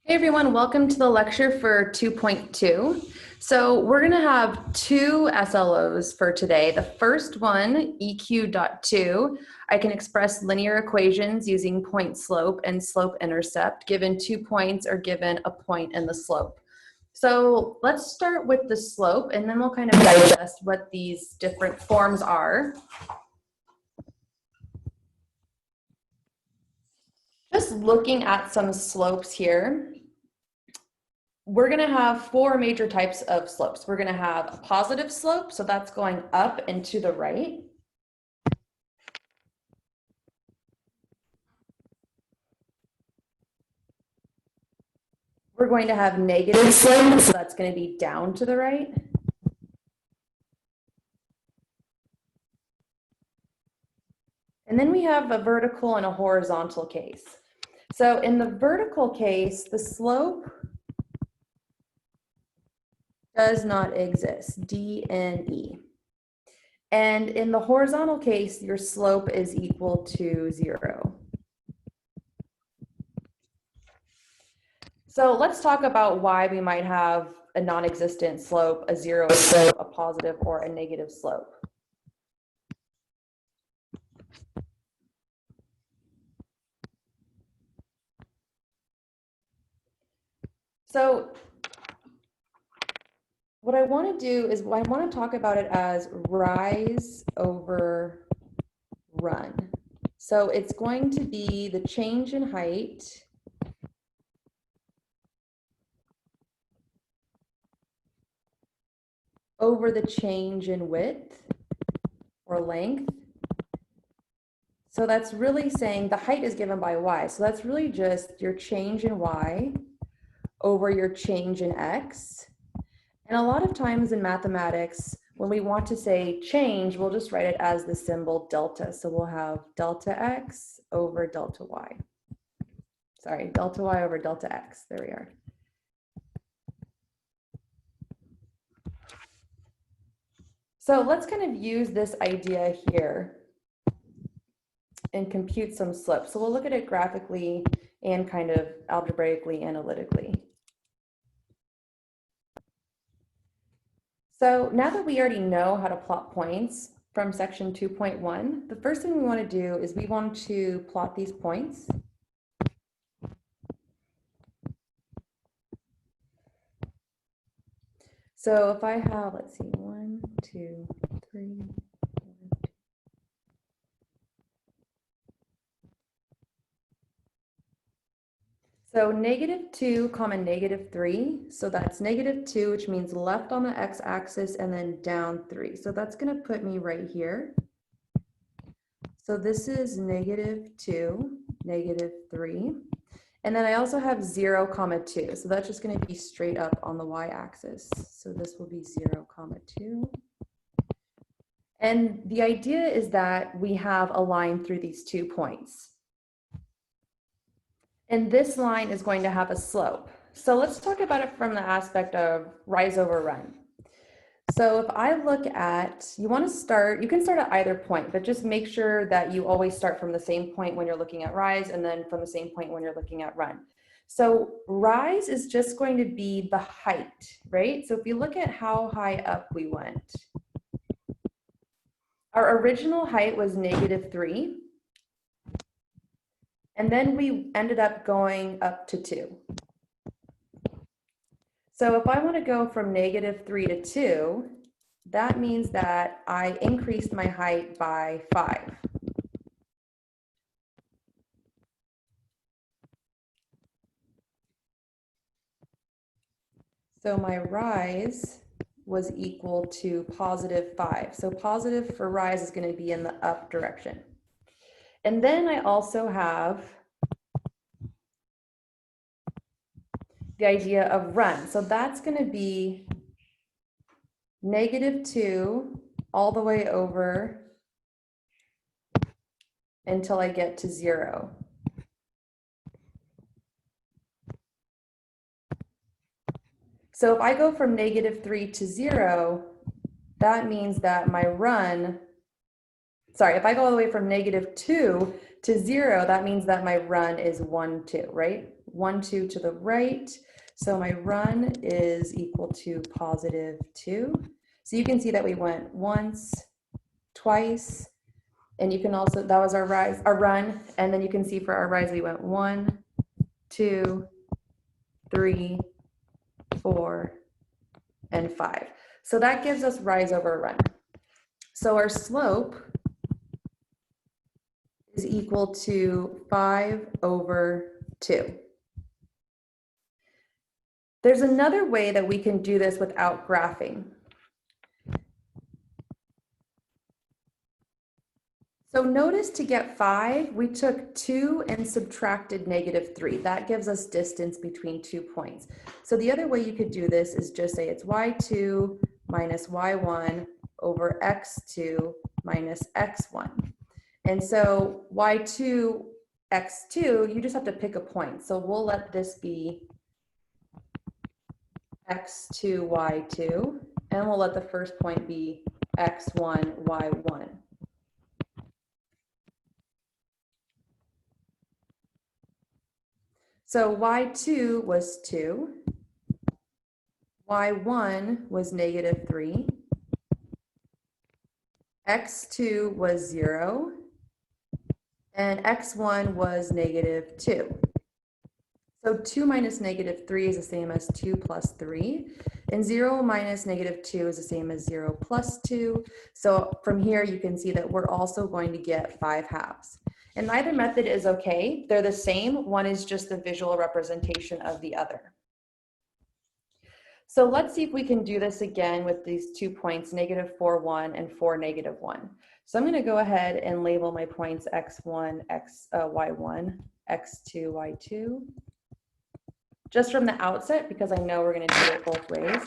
Hey everyone, welcome to the lecture for 2.2. So we're going to have two SLOs for today. The first one, EQ.2, I can express linear equations using point slope and slope intercept given 2 points or given a point in the slope. So let's start with the slope and then we'll kind of digest what these different forms are. Just looking at some slopes here, we're going to have four major types of slopes. We're going to have a positive slope, so that's going up and to the right. We're going to have negative slope, so that's going to be down to the right. And then we have a vertical and a horizontal case. So in the vertical case, the slope does not exist, DNE. And in the horizontal case, your slope is equal to 0. So let's talk about why we might have a non-existent slope, a zero slope, a positive, or a negative slope. So what I want to do is I want to talk about it as rise over run. So it's going to be the change in height over the change in width or length. So that's really saying the height is given by y. So that's really just your change in y over your change in x. And a lot of times in mathematics, when we want to say change, we'll just write it as the symbol delta. So we'll have delta x over delta y. Sorry, delta y over delta x. There we are. So let's kind of use this idea here and compute some slopes. So we'll look at it graphically and kind of algebraically, analytically. So now that we already know how to plot points from section 2.1, the first thing we want to do is we want to plot these points. So if I have, let's see, 1, 2, 3, 4, 2. So -2, -3. So that's -2, which means left on the x-axis and then down 3. So that's going to put me right here. So this is -2, -3. And then I also have 0, 2. So that's just going to be straight up on the y-axis. So this will be 0, 2. And the idea is that we have a line through these 2 points. And this line is going to have a slope. So let's talk about it from the aspect of rise over run. So if I look at, you can start at either point, but just make sure that you always start from the same point when you're looking at rise and then from the same point when you're looking at run. So rise is just going to be the height, right? So if you look at how high up we went, our original height was -3. And then we ended up going up to 2. So if I want to go from -3 to 2, that means that I increased my height by 5. So my rise was equal to +5. So positive for rise is going to be in the up direction. And then I also have the idea of run. So that's going to be -2 all the way over until I get to 0. So if I go from -3 to 0, that means that my run, if I go all the way from -2 to 0, that means that my run is 1, 2, right? 1, 2 to the right. So my run is equal to positive 2. So you can see that we went once, twice, and you can also, that was our rise, our run, and then you can see for our rise we went 1, 2, 3, 4, and 5. So that gives us rise over run. So our slope is equal to 5 over 2. There's another way that we can do this without graphing. So notice to get 5, we took 2 and subtracted -3. That gives us distance between 2 points. So the other way you could do this is just say it's y2 minus y1 over x2 minus x1. And so y2, x2, you just have to pick a point. So we'll let this be x2, y2, and we'll let the first point be x1, y1. So y2 was 2, y1 was -3, x2 was 0, and x1 was -2. So 2 minus -3 is the same as 2 plus 3, and 0 minus -2 is the same as 0 plus 2. So from here you can see that we're also going to get 5 halves. And neither method is okay. They're the same. One is just the visual representation of the other. So let's see if we can do this again with these 2 points, -4, 1 and 4, -1. So I'm going to go ahead and label my points x1, y1, x2, y2. Just from the outset, because I know we're going to do it both ways.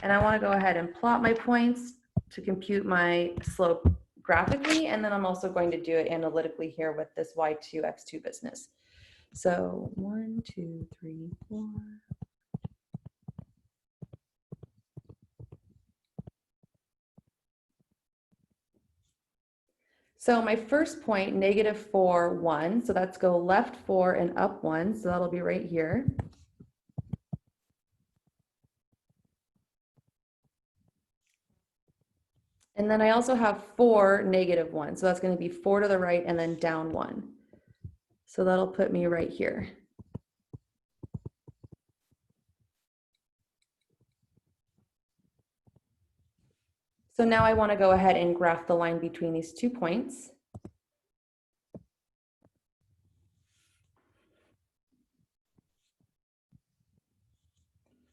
And I want to go ahead and plot my points to compute my slope graphically, and then I'm also going to do it analytically here with this y2, x2 business. So 1, 2, 3, 4. So my first point, -4, 1. So that's go left 4 and up 1. So that'll be right here. And then I also have 4, -1. So that's going to be 4 to the right and then down 1. So that'll put me right here. So now I want to go ahead and graph the line between these 2 points.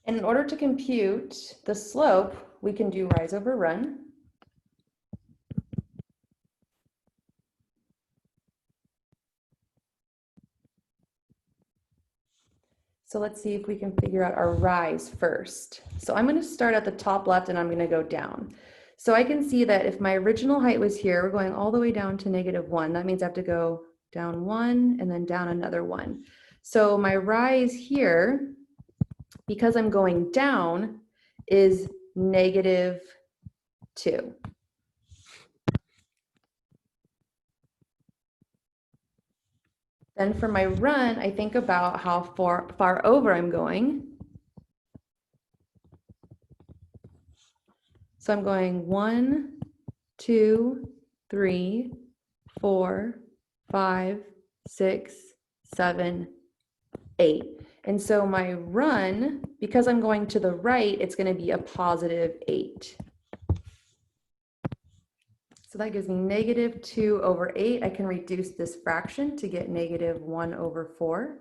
And in order to compute the slope, we can do rise over run. So let's see if we can figure out our rise first. So I'm going to start at the top left and I'm going to go down. So I can see that if my original height was here, we're going all the way down to -1. That means I have to go down 1 and then down another 1. So my rise here, because I'm going down, is -2. Then for my run, I think about how far over I'm going. So I'm going 1, 2, 3, 4, 5, 6, 7, 8. And so my run, because I'm going to the right, it's going to be a +8. So that gives me -2 over 8. I can reduce this fraction to get -1 over 4.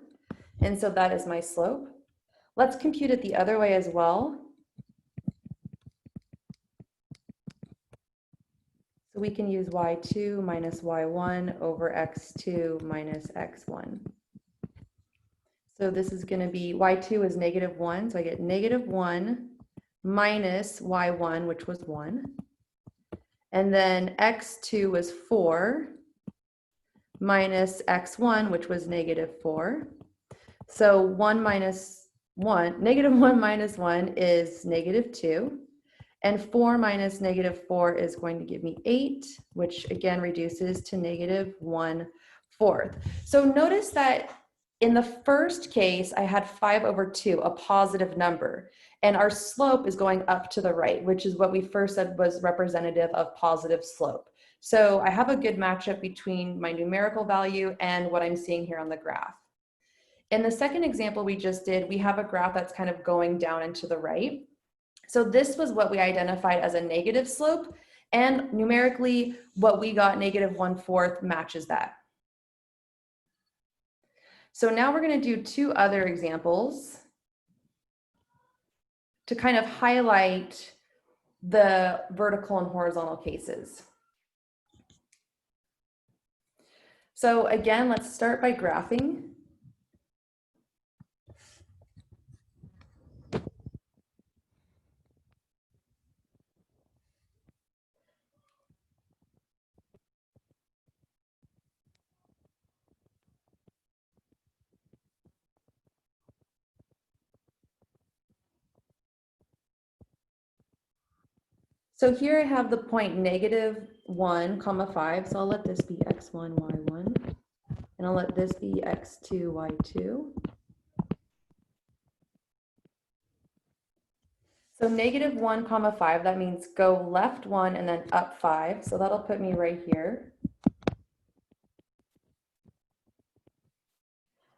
And so that is my slope. Let's compute it the other way as well. So we can use y2 minus y1 over x2 minus x1. So this is going to be, y2 is -1, so I get -1 minus y1, which was 1. And then x2 was 4 minus x1, which was -4. So 1 minus 1, -1 minus 1 is -2. And 4 minus -4 is going to give me 8, which again reduces to -1/4. So notice that In the first case, I had 5/2, a positive number, and our slope is going up to the right, which is what we first said was representative of positive slope. So I have a good matchup between my numerical value and what I'm seeing here on the graph. In the second example we just did, we have a graph that's kind of going down and to the right. So this was what we identified as a negative slope, and numerically what we got, -1/4, matches that. So now we're going to do 2 other examples to kind of highlight the vertical and horizontal cases. So again, let's start by graphing. So here I have the point -1, 5. So I'll let this be x1, y1, and I'll let this be x2, y2. So -1, 5, that means go left 1 and then up 5. So that'll put me right here.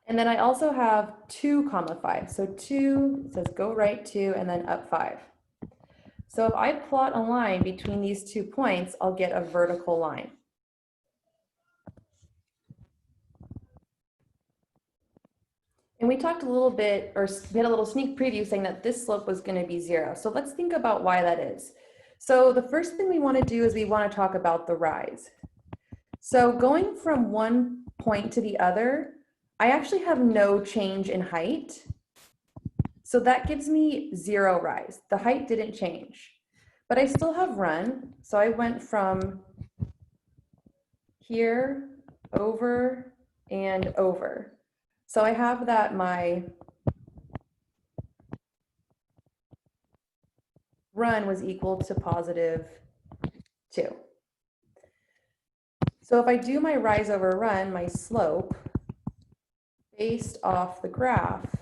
And then I also have 2, 5. So 2 says go right 2 and then up 5. So if I plot a line between these 2 points, I'll get a vertical line. And we talked a little bit, or we had a little sneak preview saying that this slope was going to be 0. So let's think about why that is. So the first thing we want to do is we want to talk about the rise. So going from one point to the other, I actually have no change in height. So that gives me 0 rise. The height didn't change, but I still have run. So I went from here over and over. So I have that my run was equal to +2. So if I do my rise over run, my slope based off the graph,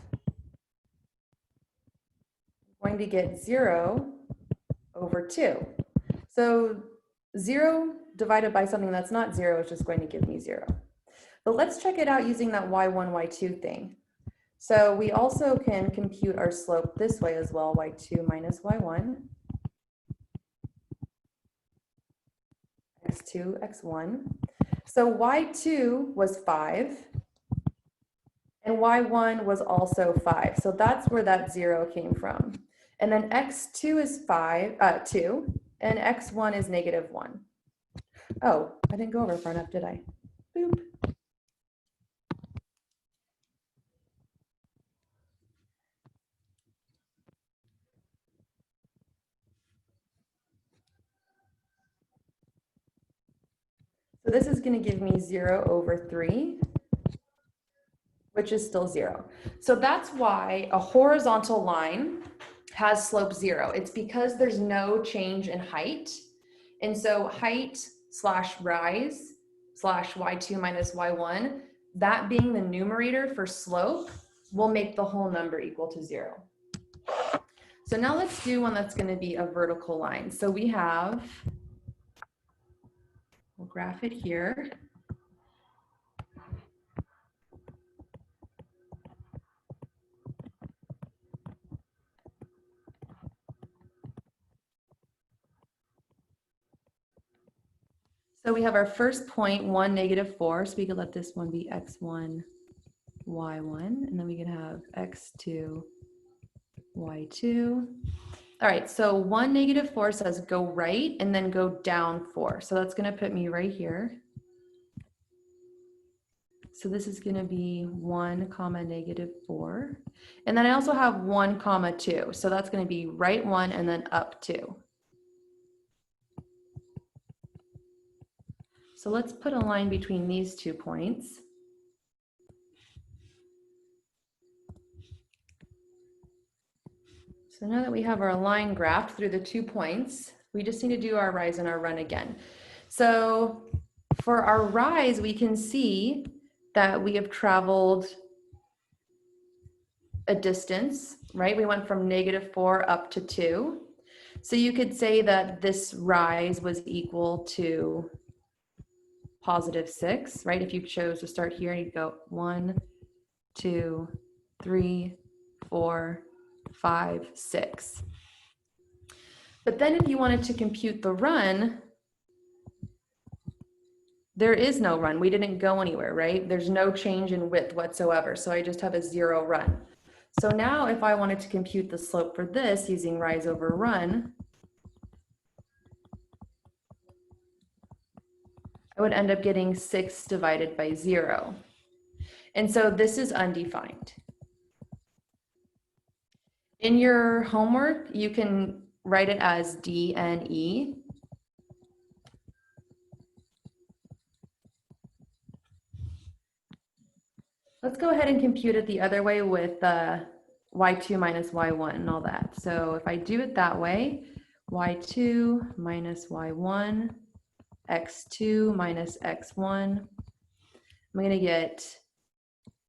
I'm going to get 0/2. So 0 divided by something that's not 0 is just going to give me 0. But let's check it out using that y1, y2 thing. So we also can compute our slope this way as well, y2 minus y1, x2, x1. So y2 was 5, and y1 was also 5. So that's where that 0 came from. And then x2 is 2, and x1 is -1. Oh, I didn't go over far enough, did I? Boop. So this is going to give me 0/3, which is still 0. So that's why a horizontal line has slope 0. It's because there's no change in height. And so height / rise / y2 minus y1, that being the numerator for slope, will make the whole number equal to 0. So now let's do one that's going to be a vertical line. So we have, we'll graph it here. So we have our first point, 1, -4. So we could let this one be x1, y1, and then we could have x2, y2. All right, so 1, -4 says go right and then go down 4. So that's going to put me right here. So this is going to be 1, -4. And then I also have 1, 2. So that's going to be right 1 and then up 2. So let's put a line between these 2 points. So now that we have our line graphed through the 2 points, we just need to do our rise and our run again. So for our rise, we can see that we have traveled a distance, right? We went from -4 up to 2. So you could say that this rise was equal to +6, right? If you chose to start here, you'd go 1, 2, 3, 4, 5, 6. But then if you wanted to compute the run, there is no run. We didn't go anywhere, right? There's no change in width whatsoever. So I just have a 0 run. So now if I wanted to compute the slope for this using rise over run, I would end up getting 6 divided by 0. And so this is undefined. In your homework, you can write it as DNE. Let's go ahead and compute it the other way with y2 minus y1 and all that. So if I do it that way, y2 minus y1, x2 minus x1, I'm going to get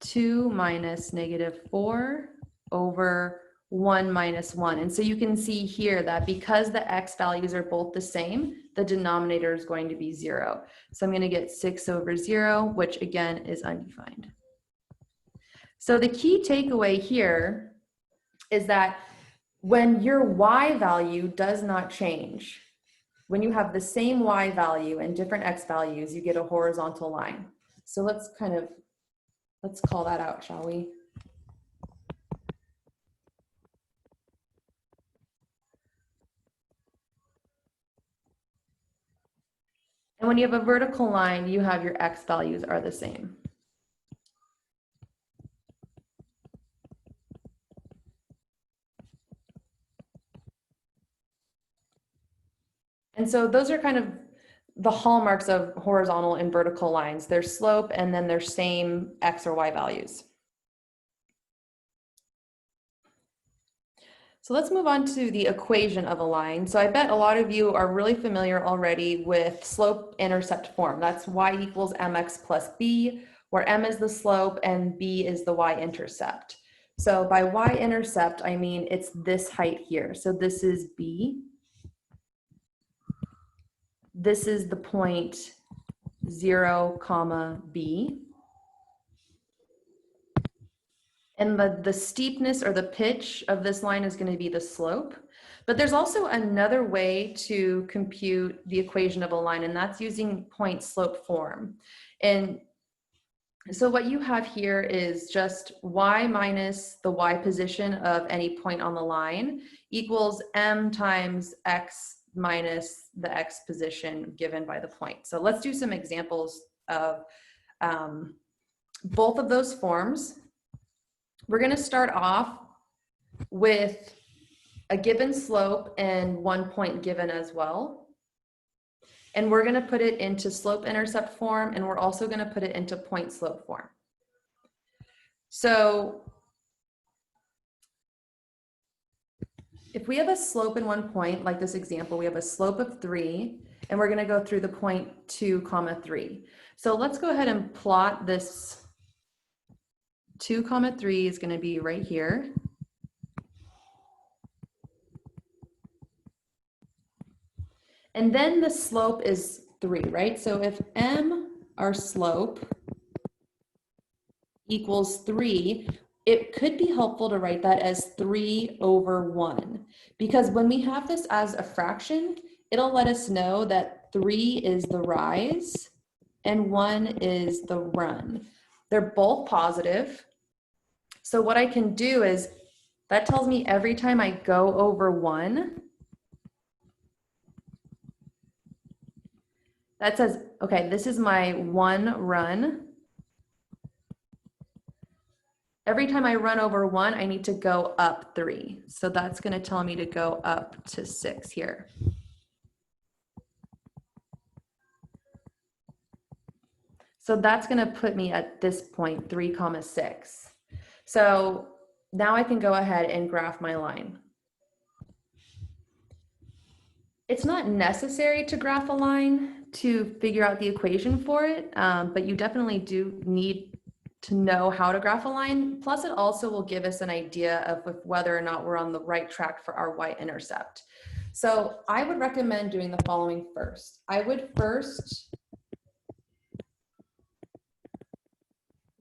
2 minus -4 over 1 minus 1. And so you can see here that because the x values are both the same, the denominator is going to be 0. So I'm going to get 6 over 0, which again is undefined. So the key takeaway here is that when your y value does not change, when you have the same y value and different x values, you get a horizontal line. So let's call that out, shall we? And when you have a vertical line, you have your x values are the same. And so those are kind of the hallmarks of horizontal and vertical lines, their slope and then their same x or y values. So let's move on to the equation of a line. So I bet a lot of you are really familiar already with slope-intercept form. That's y equals mx plus b, where m is the slope and b is the y-intercept. So by y-intercept, I mean it's this height here. So this is b. This is the point 0, b. And the steepness or the pitch of this line is going to be the slope. But there's also another way to compute the equation of a line, and that's using point slope form. And so what you have here is just y minus the y position of any point on the line equals m times x minus the x position given by the point. So let's do some examples of both of those forms. We're going to start off with a given slope and one point given as well. And we're going to put it into slope-intercept form, and we're also going to put it into point slope form. So if we have a slope in one point, like this example, we have a slope of 3, and we're going to go through the point 2, 3. So let's go ahead and plot this 2, 3 is going to be right here. And then the slope is 3, right? So if m, our slope, equals 3, it could be helpful to write that as 3 over 1. Because when we have this as a fraction, it'll let us know that 3 is the rise and 1 is the run. They're both positive. So what I can do is, that tells me every time I go over 1, that says, okay, this is my 1 run. Every time I run over 1, I need to go up 3. So that's going to tell me to go up to 6 here. So that's going to put me at this point, 3, 6. So now I can go ahead and graph my line. It's not necessary to graph a line to figure out the equation for it, but you definitely do need to know how to graph a line. Plus it also will give us an idea of whether or not we're on the right track for our y-intercept. So I would recommend doing the following first. I would first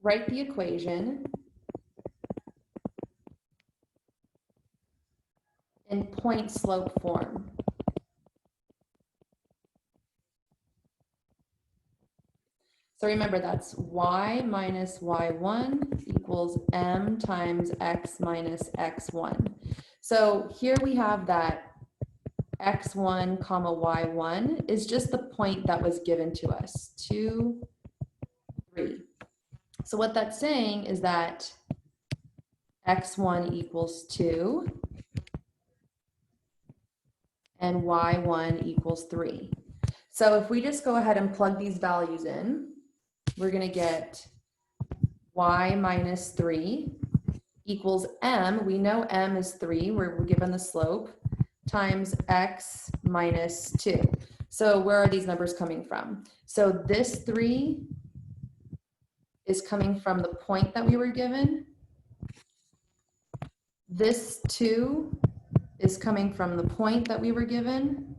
write the equation in point slope form. So remember, that's y minus y1 equals m times x minus x1. So here we have that x1 comma y1 is just the point that was given to us, 2, 3. So what that's saying is that x1 equals 2 and y1 equals 3. So if we just go ahead and plug these values in, we're going to get y minus 3 equals m. We know m is 3, we're given the slope, times x minus 2. So where are these numbers coming from? So this 3 is coming from the point that we were given. This 2 is coming from the point that we were given.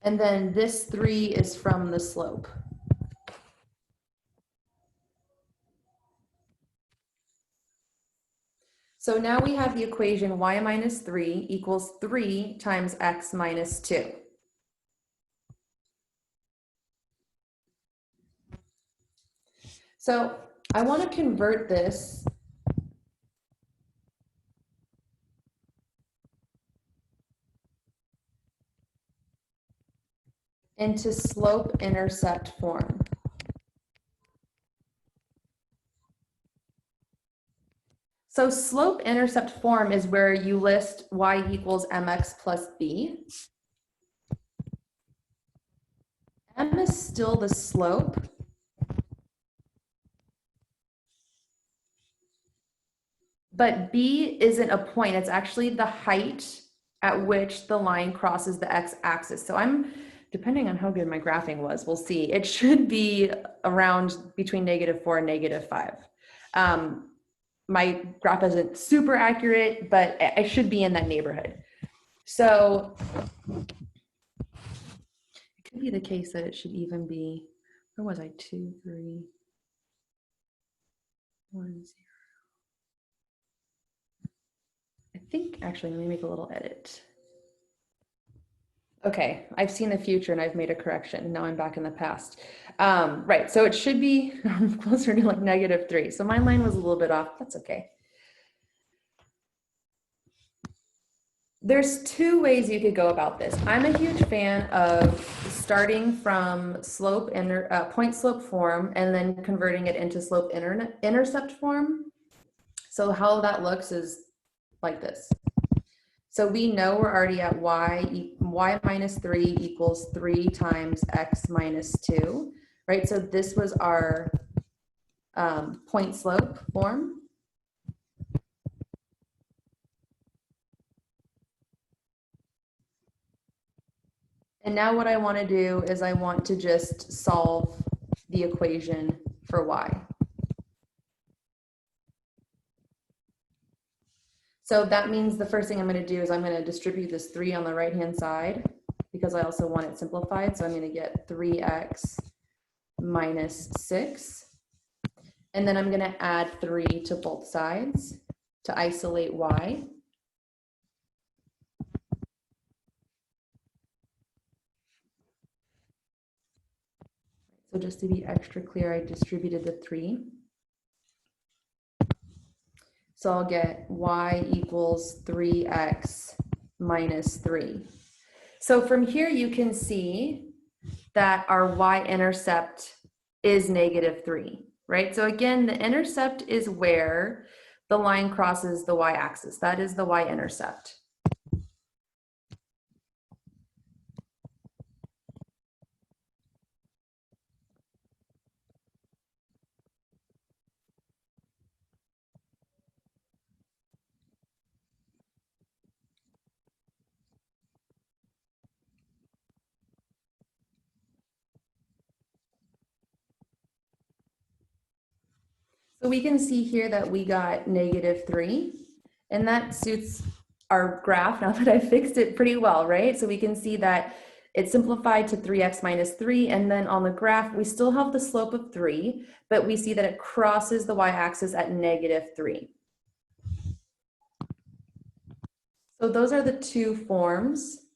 And then this 3 is from the slope. So now we have the equation y minus 3 equals 3 times x minus 2. So I want to convert this into slope-intercept form. So slope-intercept form is where you list y equals mx plus b. M is still the slope. But b isn't a point, it's actually the height at which the line crosses the x-axis. So depending on how good my graphing was, we'll see. It should be around between -4 and -5. My graph isn't super accurate, but I should be in that neighborhood. So it could be the case that it should even be, where was I, 2, 3, 1, 0. I think, actually, let me make a little edit. Okay, I've seen the future and I've made a correction. Now I'm back in the past. Right, so it should be closer to like -3. So my line was a little bit off. That's okay. There's two ways you could go about this. I'm a huge fan of starting from point slope form and then converting it into slope intercept form. So how that looks is like this. So we know we're already at y minus 3 equals 3 times x minus 2, right? So this was our point slope form. And now what I want to do is I want to just solve the equation for y. So that means the first thing I'm going to do is I'm going to distribute this 3 on the right-hand side because I also want it simplified. So I'm going to get 3x minus 6. And then I'm going to add 3 to both sides to isolate y. So just to be extra clear, I distributed the 3. So I'll get y equals 3x minus 3. So from here you can see that our y-intercept is -3, right? So again, the intercept is where the line crosses the y-axis. That is the y-intercept. So we can see here that we got -3, and that suits our graph now that I fixed it pretty well, right? So we can see that it simplified to 3x minus 3, and then on the graph, we still have the slope of 3, but we see that it crosses the y-axis at -3. So those are the two forms.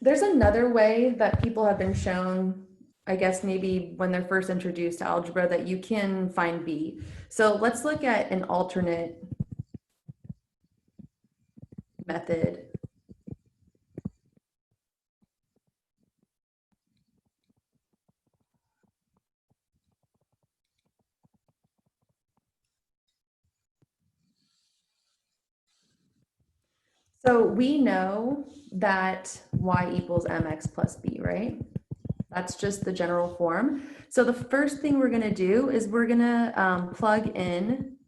There's another way that people have been shown, I guess maybe when they're first introduced to algebra, that you can find b. So let's look at an alternate method. So we know that y equals mx plus b, right? That's just the general form. So the first thing we're going to do is we're going to plug in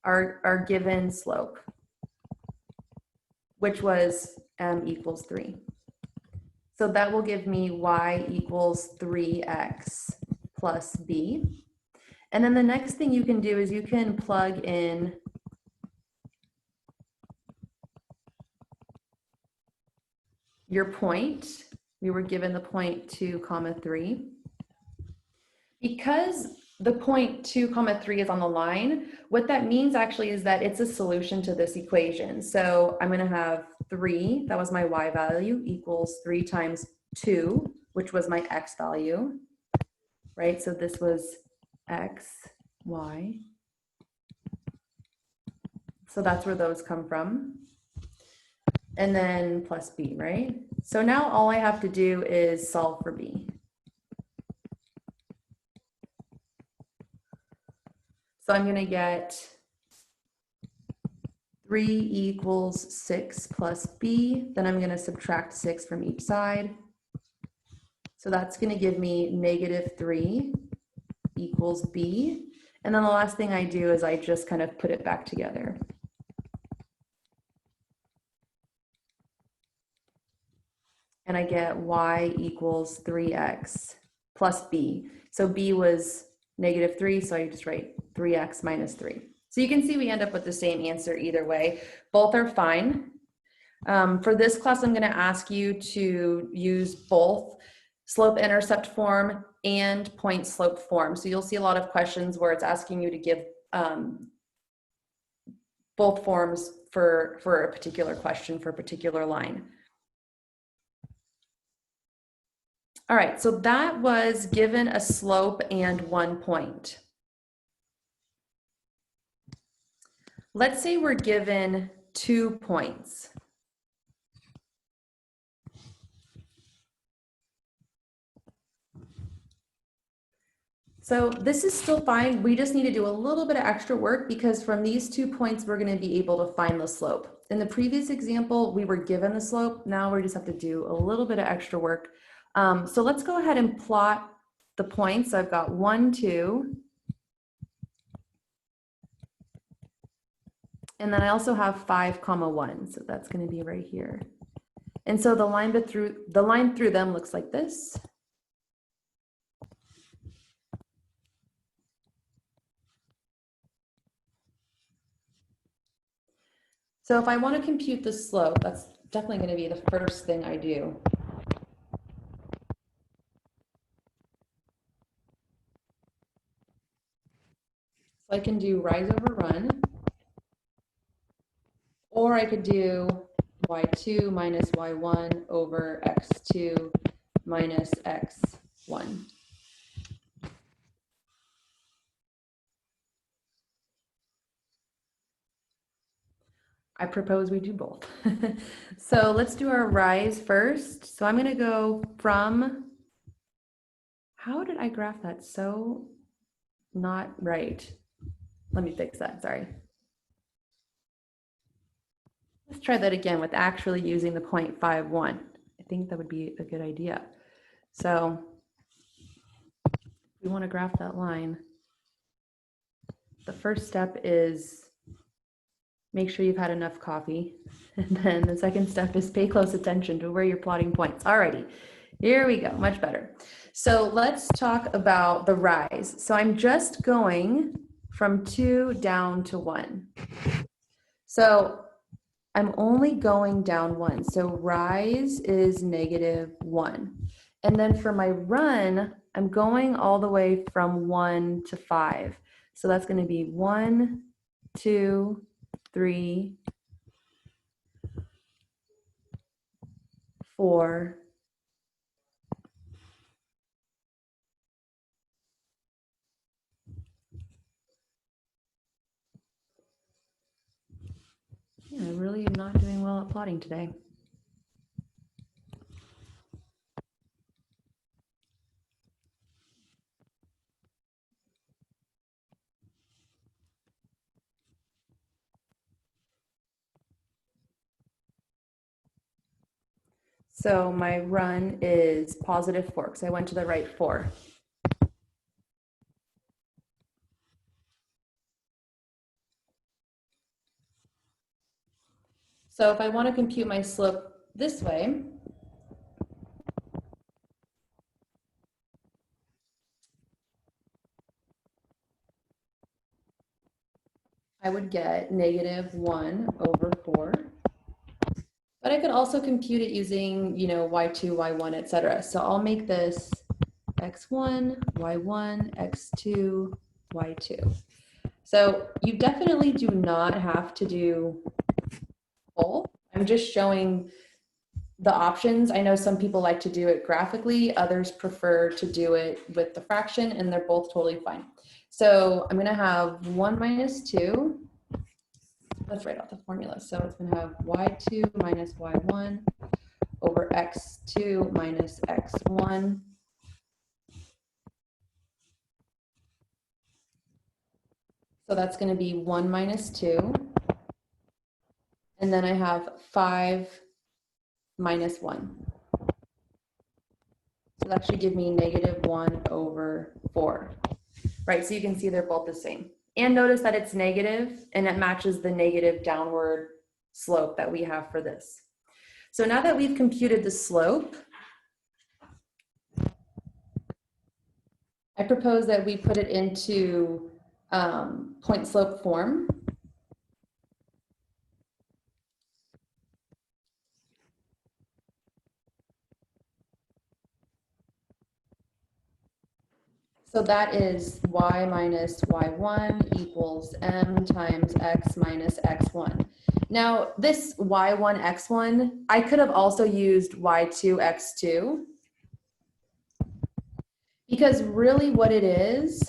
our given slope, which was m equals 3. So that will give me y equals 3x plus b. And then the next thing you can do is you can plug in your point. We were given the point 2, 3. Because the point 2, 3 is on the line, what that means actually is that it's a solution to this equation. So I'm going to have 3, that was my y value, equals 3 times 2, which was my x value, right? So this was x, y. So that's where those come from. And then plus b, right? So now all I have to do is solve for b. So I'm going to get 3 equals 6 plus b. Then I'm going to subtract 6 from each side. So that's going to give me -3 equals b. And then the last thing I do is I just kind of put it back together. And I get y equals 3x plus b. So b was -3, so I just write 3x minus 3. So you can see we end up with the same answer either way. Both are fine. For this class, I'm going to ask you to use both slope-intercept form and point-slope form. So you'll see a lot of questions where it's asking you to give both forms for a particular question, for a particular line. All right, so that was given a slope and 1 point. Let's say we're given 2 points. So this is still fine. We just need to do a little bit of extra work because from these 2 points, we're going to be able to find the slope. In the previous example, we were given the slope. Now we just have to do a little bit of extra work. So let's go ahead and plot the points. I've got 1, 2. And then I also have 5, 1. So that's going to be right here. And so the line through them looks like this. So if I want to compute the slope, that's definitely going to be the first thing I do. So I can do rise over run, or I could do y2 minus y1 over x2 minus x1. I propose we do both. So let's do our rise first. So I'm going to go from, how did I graph that so not right? Let me fix that, sorry. Let's try that again with actually using the 0.51. I think that would be a good idea. So we want to graph that line. The first step is make sure you've had enough coffee. And then the second step is pay close attention to where you're plotting points. Alrighty, here we go, much better. So let's talk about the rise. So I'm just going from 2 down to 1. So I'm only going down 1. So rise is -1. And then for my run, I'm going all the way from 1 to 5. So that's going to be 1, 2, 3, 4. Yeah, I really am not doing well at plotting today. So my run is +4 because I went to the right 4. So if I want to compute my slope this way, I would get -1/4. But I could also compute it using, y2, y1, etc. So I'll make this x1, y1, x2, y2. So you definitely do not have to do both. I'm just showing the options. I know some people like to do it graphically, others prefer to do it with the fraction, and they're both totally fine. So I'm going to have 1 minus 2. Let's write out the formula. So it's going to have y2 minus y1 over x2 minus x1. So that's going to be 1 minus 2. And then I have 5 minus 1. So that should give me -1/4. Right, so you can see they're both the same. And notice that it's negative, and it matches the negative downward slope that we have for this. So now that we've computed the slope, I propose that we put it into point slope form. So that is y minus y1 equals m times x minus x1. Now this y1, x1, I could have also used y2, x2. Because really what it is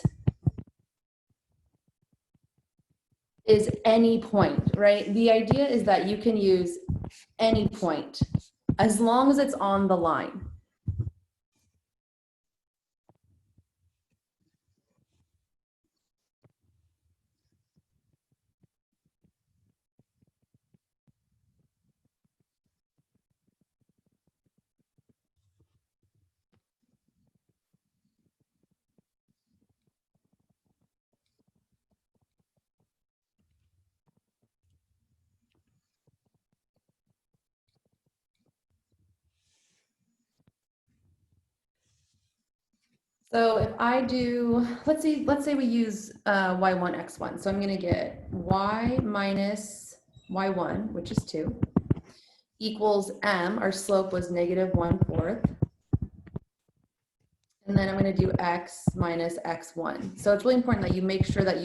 any point, right? The idea is that you can use any point as long as it's on the line. So if I do, let's say we use y1, x1. So I'm going to get y minus y1, which is 2, equals m. Our slope was -1/4. And then I'm going to do x minus x1. So it's really important that you make sure that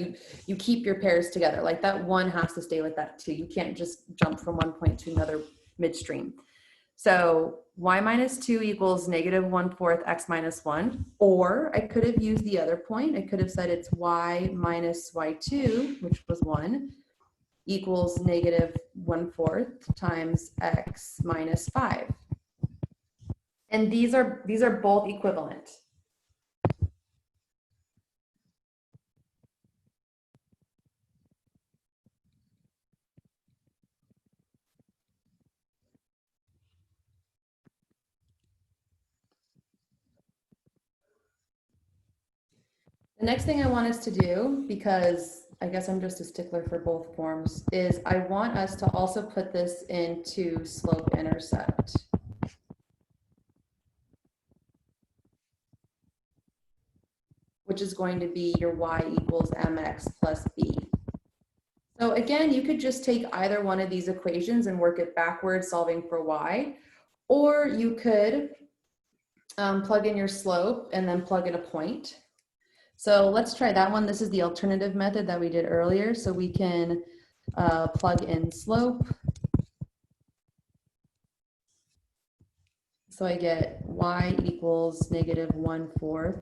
you keep your pairs together. Like that 1 has to stay with that 2. You can't just jump from one point to another midstream. So y minus 2 equals -1/4 x minus 1. Or I could have used the other point. I could have said it's y minus y2, which was 1, equals -1/4 times x minus 5. And these are both equivalent. The next thing I want us to do, because I guess I'm just a stickler for both forms, is I want us to also put this into slope intercept. which is going to be your y equals mx plus b. So again, you could just take either one of these equations and work it backwards, solving for y, or you could plug in your slope and then plug in a point. So let's try that one. This is the alternative method that we did earlier. So we can plug in slope. So I get y equals -1/4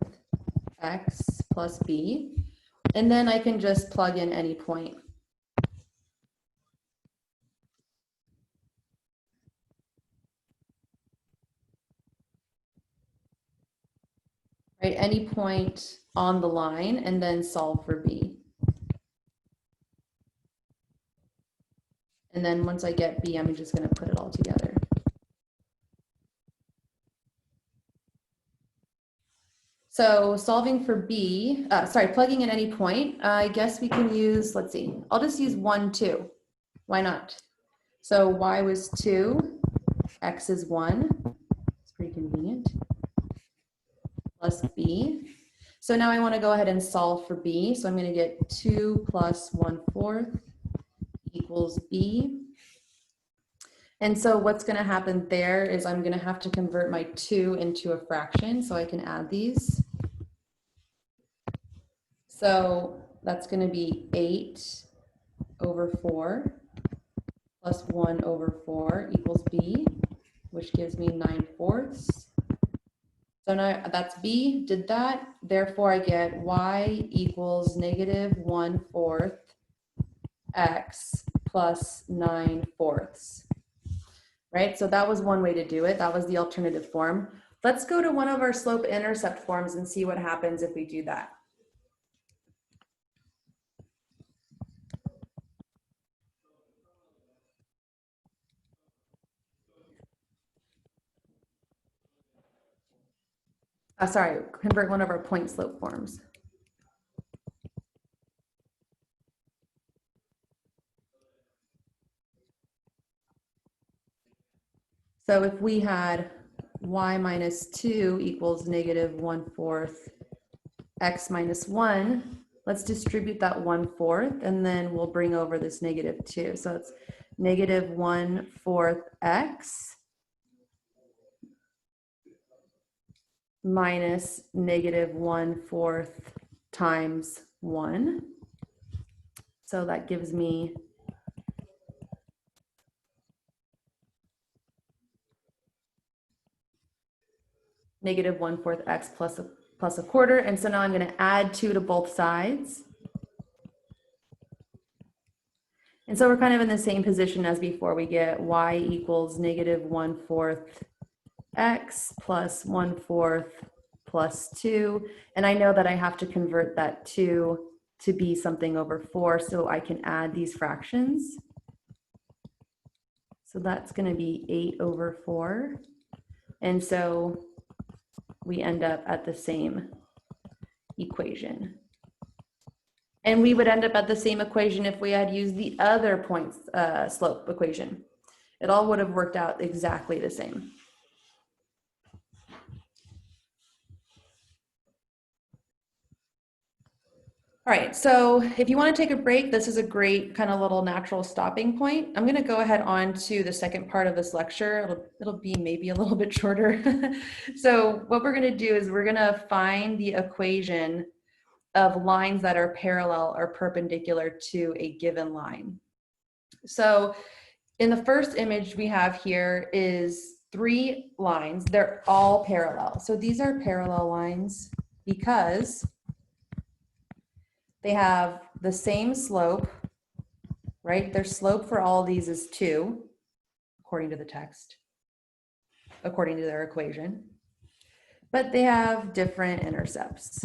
x plus b. And then I can just plug in any point. Right, any point on the line, and then solve for b. And then once I get b, I'm just going to put it all together. So solving for b, plugging in any point, I guess we can use, let's see, I'll just use 1, 2. Why not? So y was 2, x is 1. It's pretty convenient. Plus b. So now I want to go ahead and solve for b. So I'm going to get 2 plus 1/4 equals b. And so what's going to happen there is I'm going to have to convert my 2 into a fraction, so I can add these. So that's going to be 8/4 plus 1/4 equals b, which gives me 9/4. So now that's b, did that. Therefore, I get y equals -1/4 x plus 9/4. Right? So that was one way to do it. That was the alternative form. Let's go to one of our slope intercept forms and see what happens if we do that. Sorry, convert one of our point slope forms. So if we had y minus 2 equals -1/4 x minus 1, let's distribute that 1/4, and then we'll bring over this -2. So it's -1/4 x minus -1/4 times 1. So that gives me -1/4 x plus a quarter. And so now I'm going to add 2 to both sides. And so we're kind of in the same position as before. We get y equals -1/4 x plus 1/4 plus 2. And I know that I have to convert that 2 to be something over 4, so I can add these fractions. So that's going to be 8/4. And so we end up at the same equation. And we would end up at the same equation if we had used the other point slope equation. It all would have worked out exactly the same. All right, so if you want to take a break, this is a great kind of little natural stopping point. I'm going to go ahead on to the second part of this lecture. It'll be maybe a little bit shorter. So what we're going to do is we're going to find the equation of lines that are parallel or perpendicular to a given line. So in the first image we have here is 3 lines. They're all parallel. So these are parallel lines because they have the same slope, right? Their slope for all of these is 2, according to the text, according to their equation. But they have different intercepts.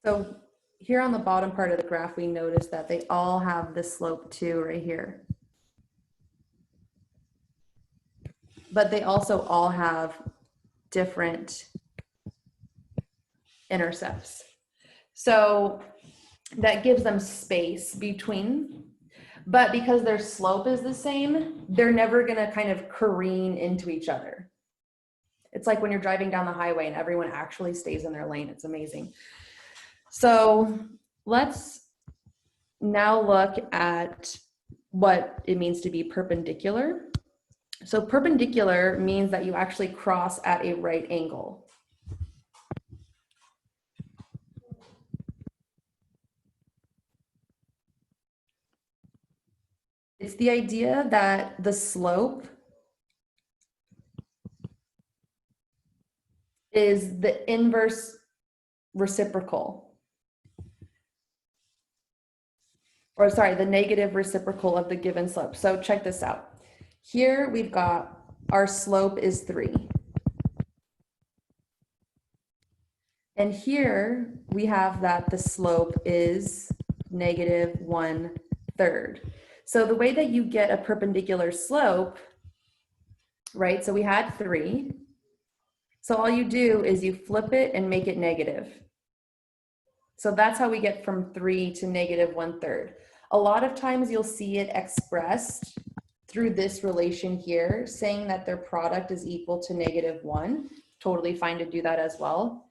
So here on the bottom part of the graph, we notice that they all have the slope 2 right here. But they also all have different intercepts. So that gives them space between, but because their slope is the same, they're never going to kind of careen into each other. It's like when you're driving down the highway and everyone actually stays in their lane. It's amazing. So let's now look at what it means to be perpendicular. So perpendicular means that you actually cross at a right angle. It's the idea that the slope is the inverse reciprocal, or sorry, the negative reciprocal of the given slope. So check this out. Here we've got our slope is 3. And here we have that the slope is negative 1/3. So the way that you get a perpendicular slope, right? So we had 3. So all you do is you flip it and make it negative. So that's how we get from 3 to negative 1/3. A lot of times you'll see it expressed through this relation here, saying that their product is equal to negative 1. Totally fine to do that as well.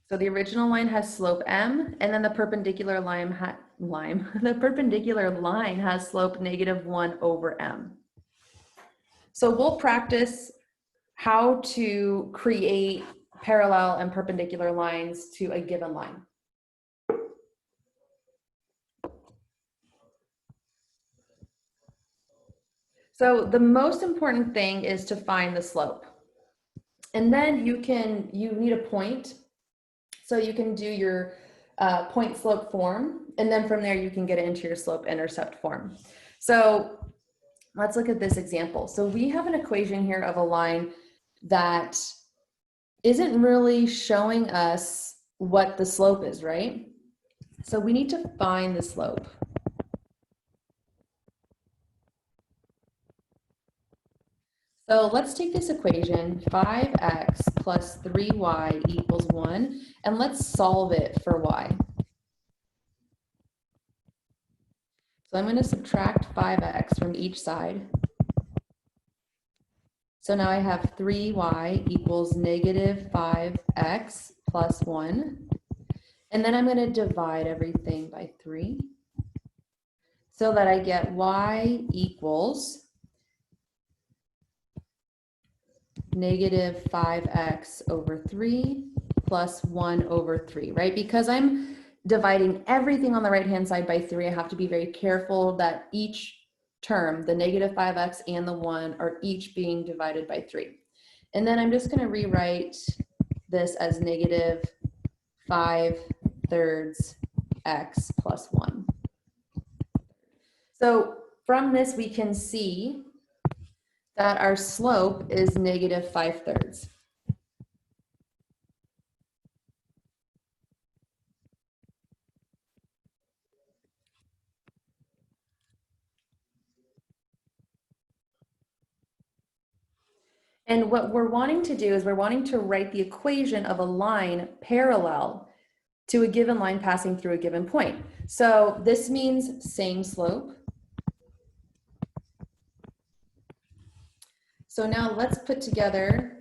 So the original line has slope m, and then the perpendicular line has slope negative 1/m. So we'll practice how to create parallel and perpendicular lines to a given line. So the most important thing is to find the slope. And then you need a point. So you can do your point slope form, and then from there you can get it into your slope intercept form. So let's look at this example. So we have an equation here of a line that isn't really showing us what the slope is, right? So we need to find the slope. So let's take this equation, 5x plus 3y equals 1, and let's solve it for y. So I'm going to subtract 5x from each side. So now I have 3y equals negative 5x plus 1. And then I'm going to divide everything by 3 so that I get y equals negative 5x over 3 plus 1 over 3, right? Because I'm dividing everything on the right-hand side by 3, I have to be very careful that each term, the negative 5x and the 1, are each being divided by 3. And then I'm just going to rewrite this as negative 5/3 x plus 1. So from this, we can see that our slope is negative 5/3. And what we're wanting to do is we're wanting to write the equation of a line parallel to a given line passing through a given point. So this means same slope. So now let's put together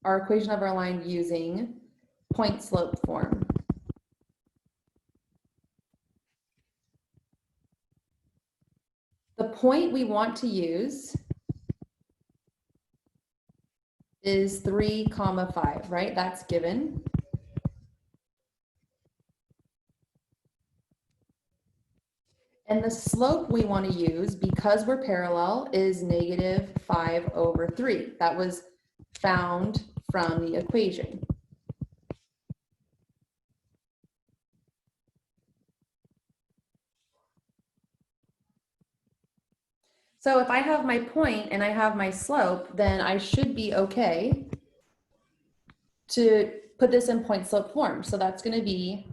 our equation of our line using point slope form. The point we want to use is 3, 5, right? That's given. And the slope we want to use, because we're parallel, is negative 5/3. That was found from the equation. So if I have my point and I have my slope, then I should be okay to put this in point slope form. So that's going to be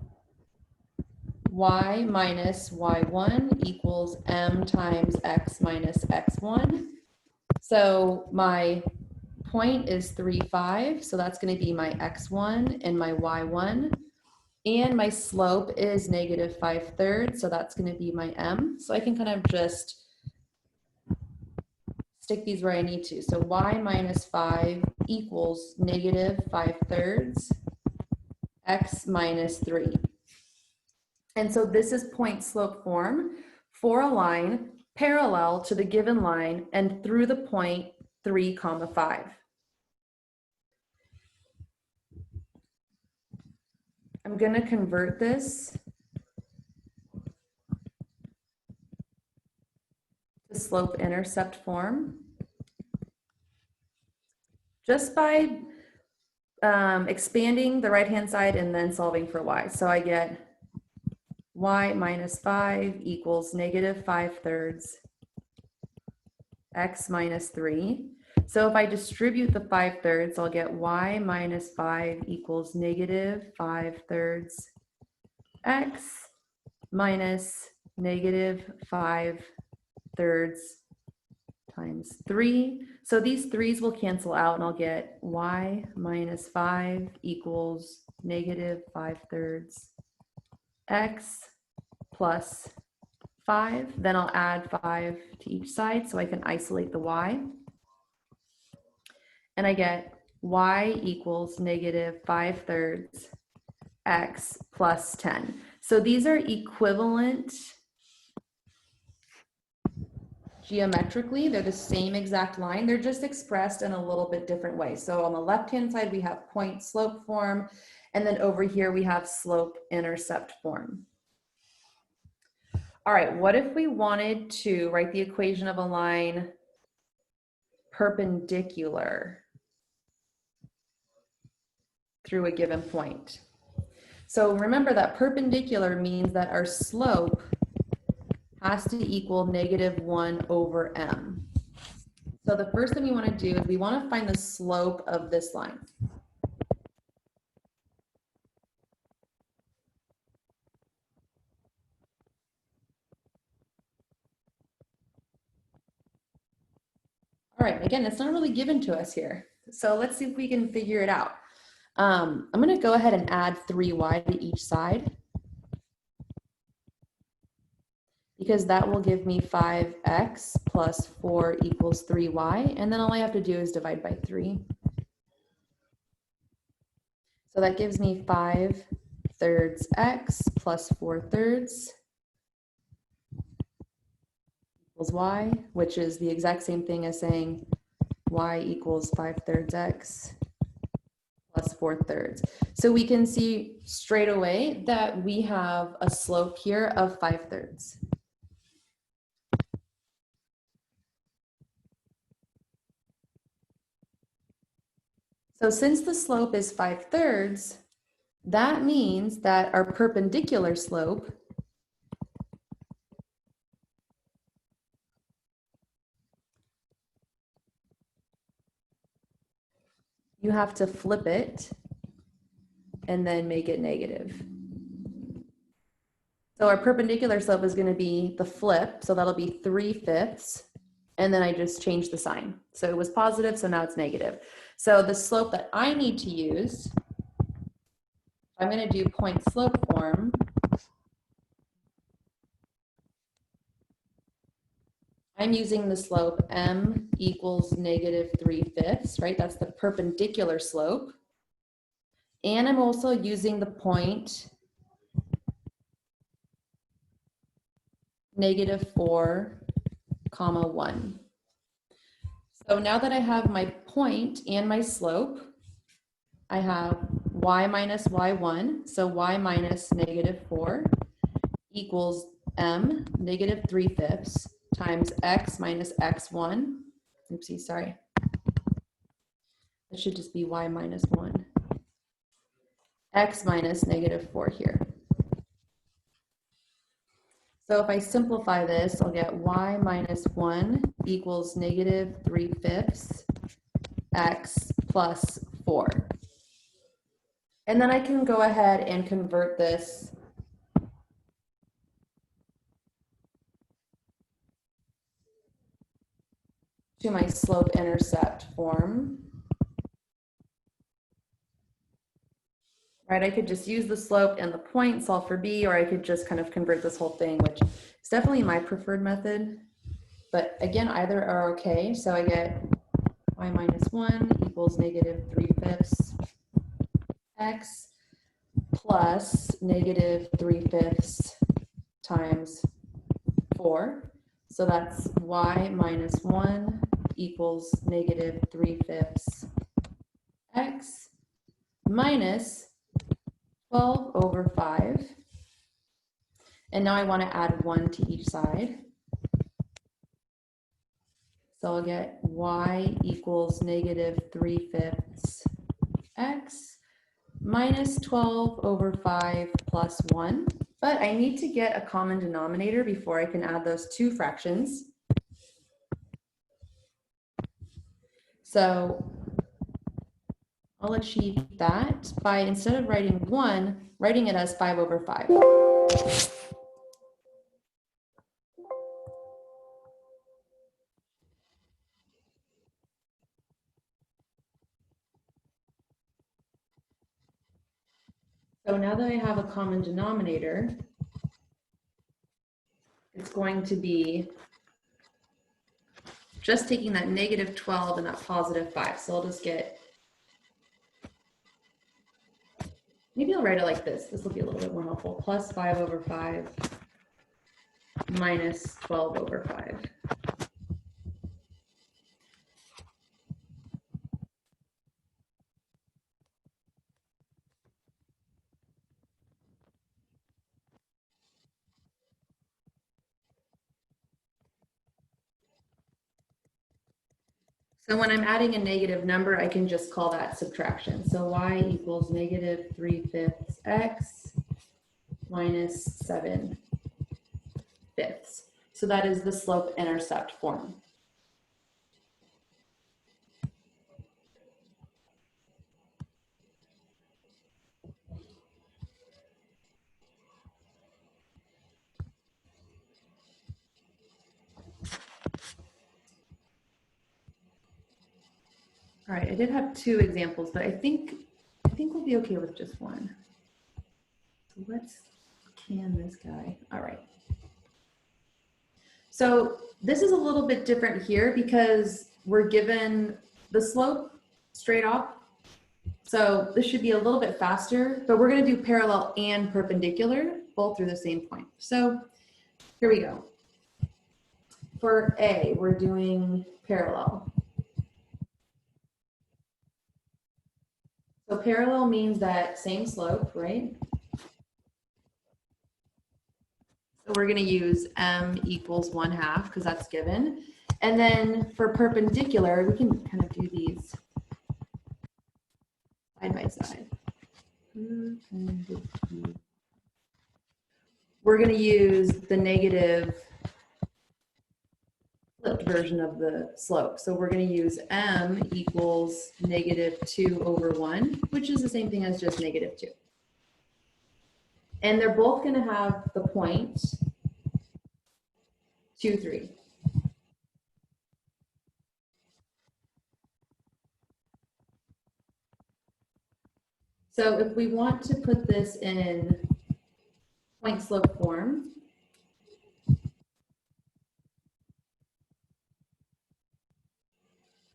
y minus y1 equals m times x minus x1. So my point is 3, 5. So that's going to be my x1 and my y1. And my slope is negative 5/3. So that's going to be my m. So I can kind of just stick these where I need to. So y minus 5 equals negative 5/3 x minus 3. And so this is point slope form for a line parallel to the given line and through the point 3, 5. I'm going to convert this to slope intercept form just by expanding the right-hand side and then solving for y. So I get y minus 5 equals negative 5/3 x minus 3. So if I distribute the 5/3, I'll get y minus 5 equals negative 5/3 x minus negative 5/3 times 3. So these 3's will cancel out and I'll get y minus 5 equals negative 5/3 x plus 5. Then I'll add 5 to each side so I can isolate the y. And I get y equals negative 5/3 x plus 10. So these are equivalent geometrically. They're the same exact line. They're just expressed in a little bit different way. So on the left-hand side, we have point slope form. And then over here, we have slope intercept form. All right, what if we wanted to write the equation of a line perpendicular through a given point? So remember that perpendicular means that our slope has to equal -1/m. So the first thing we want to do is we want to find the slope of this line. All right, again, it's not really given to us here. So let's see if we can figure it out. I'm going to go ahead and add 3y to each side, because that will give me 5x plus 4 equals 3y. And then all I have to do is divide by 3. So that gives me 5/3 x plus 4/3 equals y, which is the exact same thing as saying y equals 5/3 x plus 4/3. So we can see straight away that we have a slope here of 5/3. So since the slope is 5/3, that means that our perpendicular slope you have to flip it and then make it negative. So our perpendicular slope is going to be the flip, so that'll be 3/5, and then I just changed the sign. So it was positive, so now it's negative. So the slope that I need to use, I'm going to do point slope form. I'm using the slope m equals -3/5, right? That's the perpendicular slope. And I'm also using the point -4, 1. So now that I have my point and my slope, I have y minus y1, so y minus -4 equals m, -3/5, times x minus x1. Oopsie, sorry. It should just be y minus 1. X minus -4 here. So if I simplify this, I'll get y minus 1 equals -3/5 x plus 4. And then I can go ahead and convert this to my slope intercept form. right? I could just use the slope and the point, solve for b, or I could just kind of convert this whole thing, which is definitely my preferred method. But again, either are okay. So I get y minus 1 equals negative 3/5 x plus negative 3/5 times 4. So that's y minus 1 equals negative 3/5 x minus 12/5. And now I want to add 1 to each side. So I'll get y equals negative 3/5 x minus 12/5 plus 1. But I need to get a common denominator before I can add those two fractions. So I'll achieve that by, instead of writing 1, writing it as 5/5. So now that I have a common denominator, it's going to be just taking that negative 12 and that positive 5. So I'll just get, maybe I'll write it like this. This will be a little bit more helpful. Plus 5/5 minus 12/5. So when I'm adding a negative number, I can just call that subtraction. So y equals negative 3/5 x minus 7/5. So that is the slope-intercept form. All right, I did have 2 examples, but I think we'll be okay with just one. So let's can this guy. All right. So this is a little bit different here because we're given the slope straight off. So this should be a little bit faster, but we're going to do parallel and perpendicular, both through the same point. So here we go. For A, we're doing parallel. So parallel means that same slope, right? So we're going to use m equals 1/2 because that's given. And then for perpendicular, we can kind of do these side by side. We're going to use the negative flipped version of the slope. So we're going to use m equals negative 2/1, which is the same thing as just negative 2. And they're both going to have the point 2, 3. So if we want to put this in point slope form,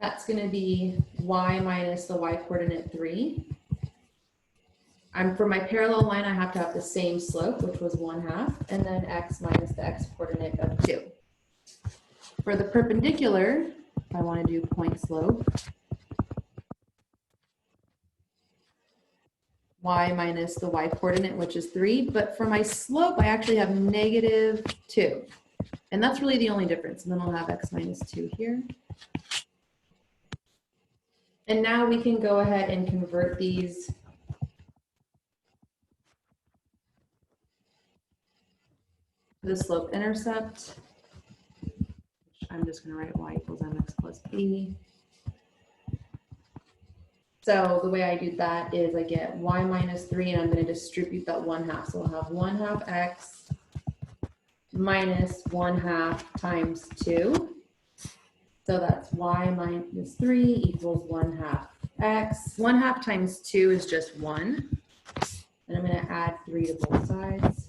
that's going to be y minus the y coordinate 3. For my parallel line, I have to have the same slope, which was 1/2, and then x minus the x coordinate of 2. For the perpendicular, if I want to do point slope, y minus the y coordinate, which is 3. But for my slope, I actually have negative 2. And that's really the only difference. And then I'll have x minus 2 here. And now we can go ahead and convert these to the slope intercept. I'm just going to write y equals mx plus b. So the way I do that is I get y minus 3, and I'm going to distribute that 1/2. So I'll have 1/2 x minus 1/2 times 2. So that's y minus 3 equals 1/2 x. 1/2 times 2 is just 1. and I'm going to add 3 to both sides.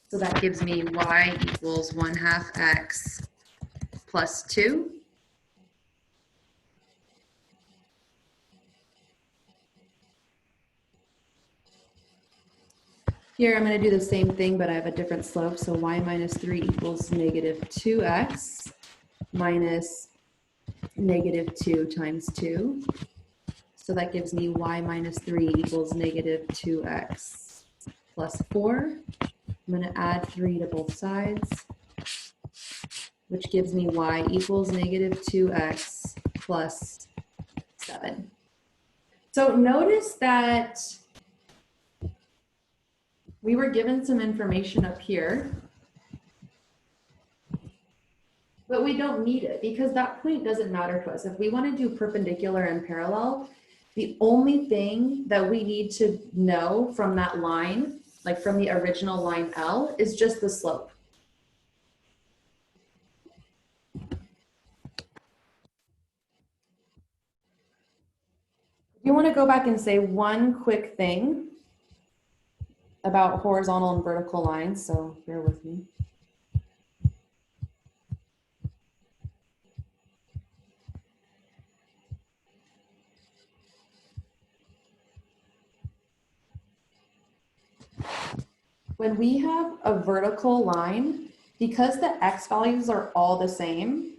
So that gives me y equals 1/2 x plus 2. Here I'm going to do the same thing, but I have a different slope. So y minus 3 equals negative 2x minus negative 2 times 2. So that gives me y minus 3 equals negative 2x plus 4. I'm going to add 3 to both sides, which gives me y equals negative 2x plus 7. So notice that we were given some information up here, but we don't need it because that point doesn't matter to us. If we want to do perpendicular and parallel, the only thing that we need to know from that line, like from the original line L, is just the slope. You want to go back and say one quick thing about horizontal and vertical lines, so bear with me. When we have a vertical line, because the x values are all the same,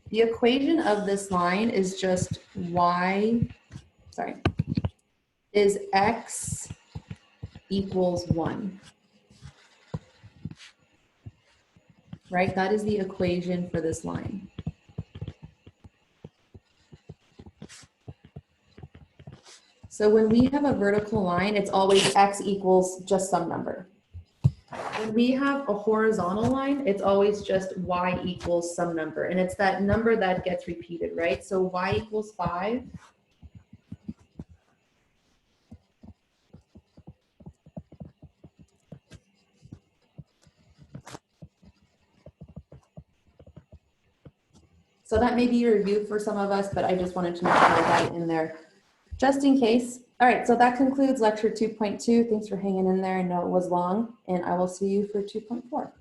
the equation of this line is just is x equals 1. Right? That is the equation for this line. So when we have a vertical line, it's always x equals just some number. When we have a horizontal line, it's always just y equals some number. And it's that number that gets repeated, right? So y equals 5. So that may be a review for some of us, but I just wanted to make sure I got it in there just in case. All right, so that concludes lecture 2.2. Thanks for hanging in there. I know it was long, and I will see you for 2.4.